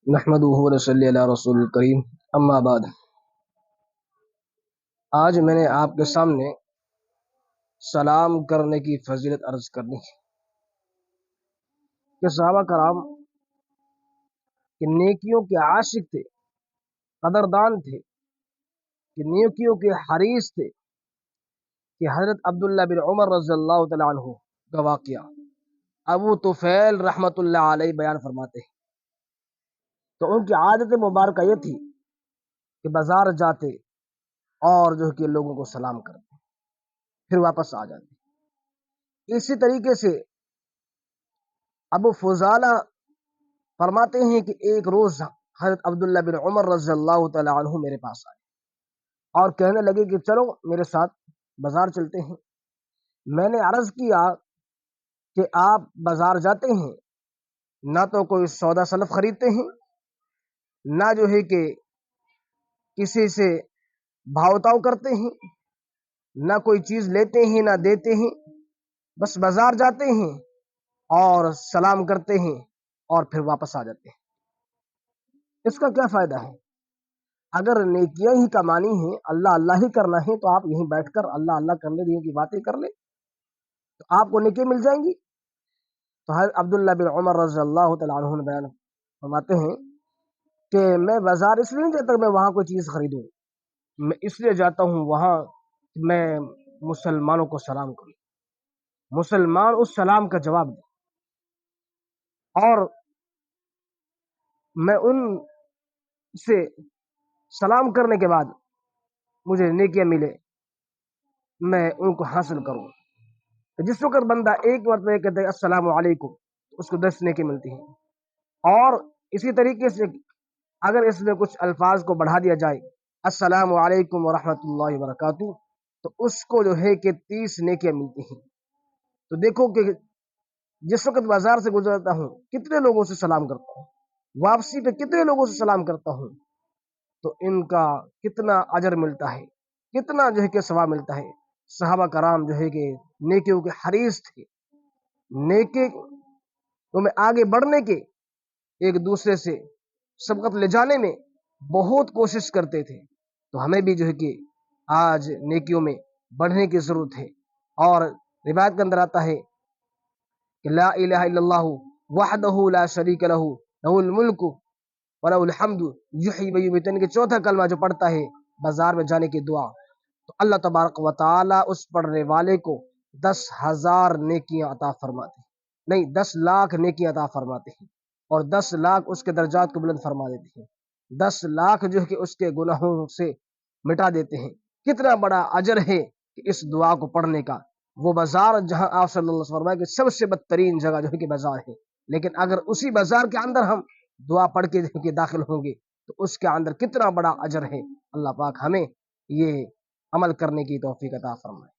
نحمدہ و نصلی علی رسول الکریم اما بعد۔ آج میں نے آپ کے سامنے سلام کرنے کی فضیلت عرض کرنی ہے کہ صحابہ کرام کہ نیکیوں کے عاشق تھے، قدردان تھے، کہ نیکیوں کے حریص تھے، کہ حضرت عبداللہ بن عمر رضی اللہ تعالیٰ عنہ کا واقعہ ابو طفیل رحمۃ اللہ علیہ بیان فرماتے ہیں۔ تو ان کی عادت مبارکہ یہ تھی کہ بازار جاتے اور جو کہ لوگوں کو سلام کرتے پھر واپس آ جاتے۔ اسی طریقے سے ابو فضالہ فرماتے ہیں کہ ایک روز حضرت عبداللہ بن عمر رضی اللہ تعالیٰ عنہ میرے پاس آئے اور کہنے لگے کہ چلو میرے ساتھ بازار چلتے ہیں۔ میں نے عرض کیا کہ آپ بازار جاتے ہیں، نہ تو کوئی سودا سلف خریدتے ہیں، نہ جو ہے کہ کسی سے بھاؤ تاؤ کرتے ہیں، نہ کوئی چیز لیتے ہیں نہ دیتے ہیں، بس بازار جاتے ہیں اور سلام کرتے ہیں اور پھر واپس آ جاتے ہیں۔ اس کا کیا فائدہ ہے؟ اگر نیکیاں ہی کمانی ہیں، اللہ اللہ ہی کرنا ہے، تو آپ یہیں بیٹھ کر اللہ اللہ کرنے دیں کی باتیں کر لیں تو آپ کو نیکی مل جائیں گی۔ تو حضرت عبداللہ بن عمر رضی اللہ تعالیٰ عنہ نے بیان فرماتے ہیں کہ میں بازار اس لیے نہیں جاتا کہ میں وہاں کوئی چیز خریدوں، میں اس لیے جاتا ہوں وہاں کہ میں مسلمانوں کو سلام کروں، مسلمان اس سلام کا جواب دیں، اور میں ان سے سلام کرنے کے بعد مجھے نیکیاں ملے، میں ان کو حاصل کروں۔ جس وقت بندہ ایک مرتبہ کہتے ہیں السلام علیکم تو اس کو 10 نیکی ملتی ہیں، اور اسی طریقے سے اگر اس میں کچھ الفاظ کو بڑھا دیا جائے السلام علیکم ورحمۃ اللہ وبرکاتہ تو اس کو جو ہے کہ 30 نیکیاں ملتی ہیں۔ تو دیکھو کہ جس وقت بازار سے گزرتا ہوں کتنے لوگوں سے سلام کرتا ہوں، واپسی پہ کتنے لوگوں سے سلام کرتا ہوں، تو ان کا کتنا اجر ملتا ہے، کتنا جو ہے کہ ثواب ملتا ہے۔ صحابہ کرام جو ہے کہ نیکیوں کے حریص تھے، نیکیوں میں آگے بڑھنے کے، ایک دوسرے سے سبقت لے جانے میں بہت کوشش کرتے تھے۔ تو ہمیں بھی جو ہے کہ آج نیکیوں میں بڑھنے کی ضرورت ہے۔ اور روایت کے اندر آتا ہے کہ لا الہ الا اللہ وحدہ لا شریک لہ لہ الملک وَلَهُ الْحَمْدُ يُحْيِي وَيُمِيتُ، یعنی کہ چوتھا کلمہ جو پڑھتا ہے بازار میں جانے کی دعا، تو اللہ تبارک و تعالی اس پڑھنے والے کو 10,000 نیکیاں عطا فرماتے ہیں، نہیں 10 لاکھ نیکیاں عطا فرماتے ہیں، اور 10 لاکھ اس کے درجات کو بلند فرما دیتے ہیں، 10 لاکھ جو ہے کہ اس کے گناہوں سے مٹا دیتے ہیں۔ کتنا بڑا اجر ہے کہ اس دعا کو پڑھنے کا۔ وہ بازار جہاں آپ صلی اللہ علیہ وسلم فرمایا کہ سب سے بدترین جگہ جو ہے کہ بازار ہے، لیکن اگر اسی بازار کے اندر ہم دعا پڑھ کے داخل ہوں گے تو اس کے اندر کتنا بڑا اجر ہے۔ اللہ پاک ہمیں یہ عمل کرنے کی توفیق عطا فرمائے۔